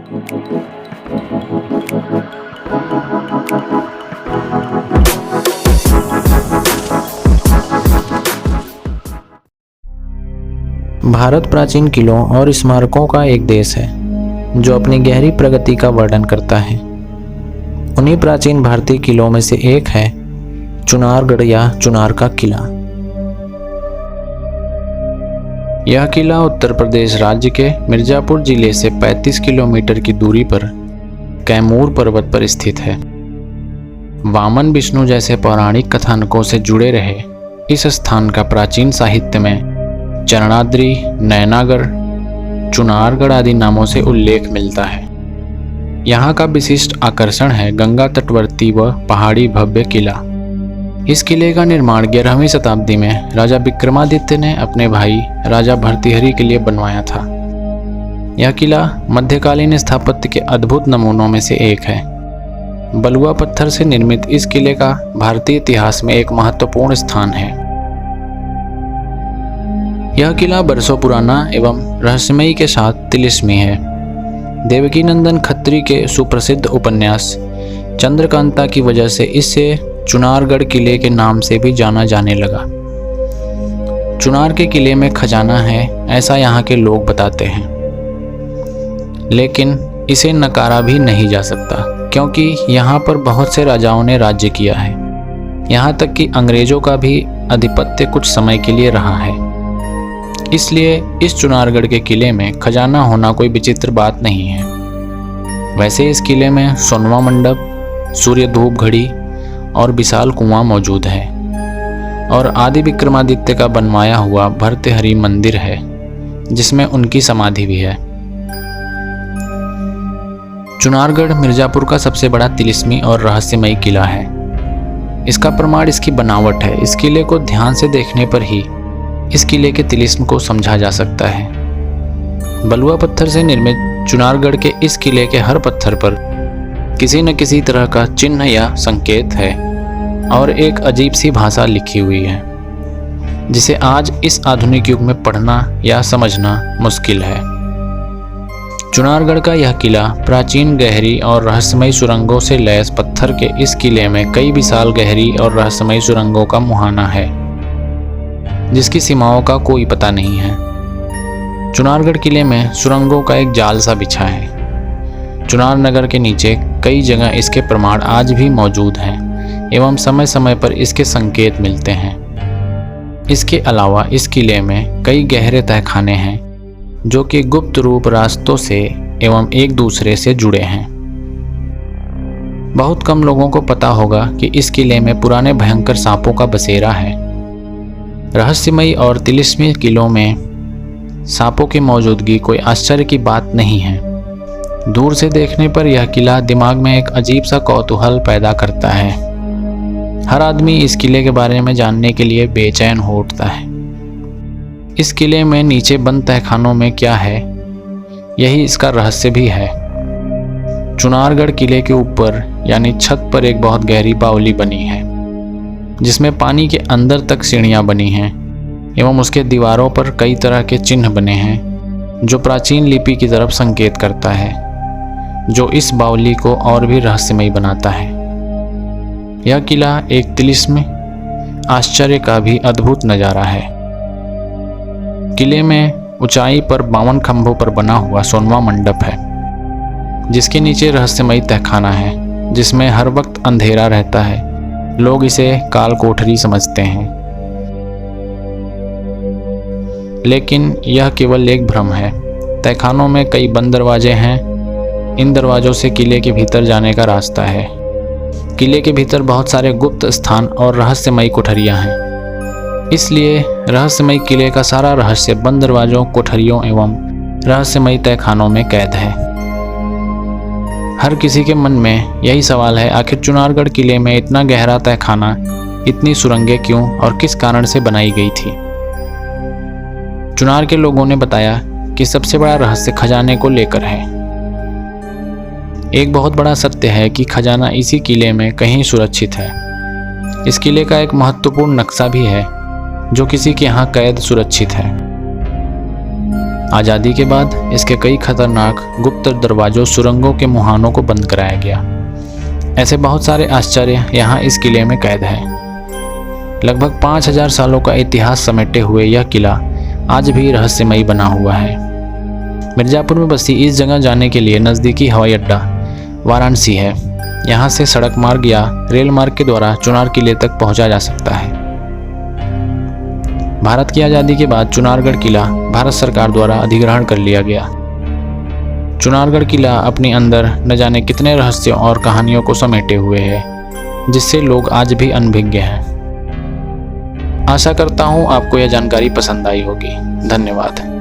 भारत प्राचीन किलों और स्मारकों का एक देश है जो अपनी गहरी प्रगति का वर्णन करता है। उन्हीं प्राचीन भारतीय किलों में से एक है चुनारगढ़ या चुनार का किला। यह किला उत्तर प्रदेश राज्य के मिर्जापुर जिले से 35 किलोमीटर की दूरी पर कैमूर पर्वत पर स्थित है। वामन विष्णु जैसे पौराणिक कथानकों से जुड़े रहे इस स्थान का प्राचीन साहित्य में चरणाद्रि, नैनागढ़, चुनारगढ़ आदि नामों से उल्लेख मिलता है। यहाँ का विशिष्ट आकर्षण है गंगा तटवर्ती व पहाड़ी भव्य किला। इस किले का निर्माण 11वीं शताब्दी में राजा विक्रमादित्य ने अपने भाई राजा भर्तृहरि के लिए बनवाया था। यह किला मध्यकालीन स्थापत्य के अद्भुत नमूनों में से एक है। बलुआ पत्थर से निर्मित इस किले का भारतीय इतिहास में एक महत्वपूर्ण स्थान है। यह किला बरसों पुराना एवं रहस्यमयी के साथ तिलिस्मी है। देवकीनंदन खत्री के सुप्रसिद्ध उपन्यास चंद्रकांता की वजह से इसे चुनारगढ़ किले के नाम से भी जाना जाने लगा। चुनार के किले में खजाना है ऐसा यहाँ के लोग बताते हैं, लेकिन इसे नकारा भी नहीं जा सकता क्योंकि यहाँ पर बहुत से राजाओं ने राज्य किया है। यहाँ तक कि अंग्रेजों का भी आधिपत्य कुछ समय के लिए रहा है। इसलिए इस चुनारगढ़ के किले में खजाना होना कोई विचित्र बात नहीं है। वैसे इस किले में सोनवा मंडप, सूर्य धूप घड़ी और विशाल कुआं मौजूद है और आदि विक्रमादित्य का बनवाया हुआ भर्तृहरि मंदिर है जिसमें उनकी समाधि भी है। चुनारगढ़ मिर्जापुर का सबसे बड़ा तिलिस्मी और रहस्यमयी किला है। इसका प्रमाण इसकी बनावट है। इस किले को ध्यान से देखने पर ही इस किले के तिलिस्म को समझा जा सकता है। बलुआ पत्थर से निर्मित चुनारगढ़ के इस किले के हर पत्थर पर किसी न किसी तरह का चिन्ह या संकेत है और एक अजीब सी भाषा लिखी हुई है जिसे आज इस आधुनिक युग में पढ़ना या समझना मुश्किल है। चुनारगढ़ का यह किला प्राचीन गहरी और रहस्यमयी सुरंगों से लैस पत्थर के इस किले में कई विशाल गहरी और रहस्यमयी सुरंगों का मुहाना है जिसकी सीमाओं का कोई पता नहीं है। चुनारगढ़ किले में सुरंगों का एक जाल सा बिछा है। चुनार नगर के नीचे कई जगह इसके प्रमाण आज भी मौजूद हैं एवं समय समय पर इसके संकेत मिलते हैं। इसके अलावा इस किले में कई गहरे तहखाने हैं जो कि गुप्त रूप रास्तों से एवं एक दूसरे से जुड़े हैं। बहुत कम लोगों को पता होगा कि इस किले में पुराने भयंकर सांपों का बसेरा है। रहस्यमयी और तिलिस्मी किलों में सांपों की मौजूदगी कोई आश्चर्य की बात नहीं है। दूर से देखने पर यह किला दिमाग में एक अजीब सा कौतूहल पैदा करता है। हर आदमी इस किले के बारे में जानने के लिए बेचैन हो उठता है। इस किले में नीचे बंद तहखानों में क्या है, यही इसका रहस्य भी है। चुनारगढ़ किले के ऊपर यानी छत पर एक बहुत गहरी बावली बनी है जिसमें पानी के अंदर तक सीढ़ियां बनी हैं एवं उसके दीवारों पर कई तरह के चिन्ह बने हैं जो प्राचीन लिपि की तरफ संकेत करता है, जो इस बावली को और भी रहस्यमयी बनाता है। यह किला एक तिलिस्म आश्चर्य का भी अद्भुत नज़ारा है। किले में ऊंचाई पर 52 खंभों पर बना हुआ सोनवा मंडप है जिसके नीचे रहस्यमयी तहखाना है जिसमें हर वक्त अंधेरा रहता है। लोग इसे काल कोठरी समझते हैं, लेकिन यह केवल एक भ्रम है। तहखानों में कई बंद दरवाजे हैं। इन दरवाजों से किले के भीतर जाने का रास्ता है। किले के भीतर बहुत सारे गुप्त स्थान और रहस्यमयी कोठरियां हैं। इसलिए रहस्यमयी किले का सारा रहस्य बंद दरवाजों, कोठरियों एवं रहस्यमयी तहखानों में कैद है। हर किसी के मन में यही सवाल है, आखिर चुनारगढ़ किले में इतना गहरा तहखाना, इतनी सुरंगें क्यों और किस कारण से बनाई गई थी। चुनार के लोगों ने बताया कि सबसे बड़ा रहस्य खजाने को लेकर है। एक बहुत बड़ा सत्य है कि खजाना इसी किले में कहीं सुरक्षित है। इस किले का एक महत्वपूर्ण नक्शा भी है जो किसी के यहाँ कैद सुरक्षित है। आज़ादी के बाद इसके कई खतरनाक गुप्त दरवाजों, सुरंगों के मुहानों को बंद कराया गया। ऐसे बहुत सारे आश्चर्य यहाँ इस किले में कैद है। लगभग 5000 सालों का इतिहास समेटे हुए यह किला आज भी रहस्यमयी बना हुआ है। मिर्ज़ापुर में बसी इस जगह जाने के लिए नज़दीकी हवाई अड्डा वाराणसी है। यहाँ से सड़क मार्ग या रेल मार्ग के द्वारा चुनार किले तक पहुँचा जा सकता है। भारत की आज़ादी के बाद चुनारगढ़ किला भारत सरकार द्वारा अधिग्रहण कर लिया गया। चुनारगढ़ किला अपने अंदर न जाने कितने रहस्यों और कहानियों को समेटे हुए है, जिससे लोग आज भी अनभिज्ञ हैं। आशा करता हूँ आपको यह जानकारी पसंद आई होगी। धन्यवाद।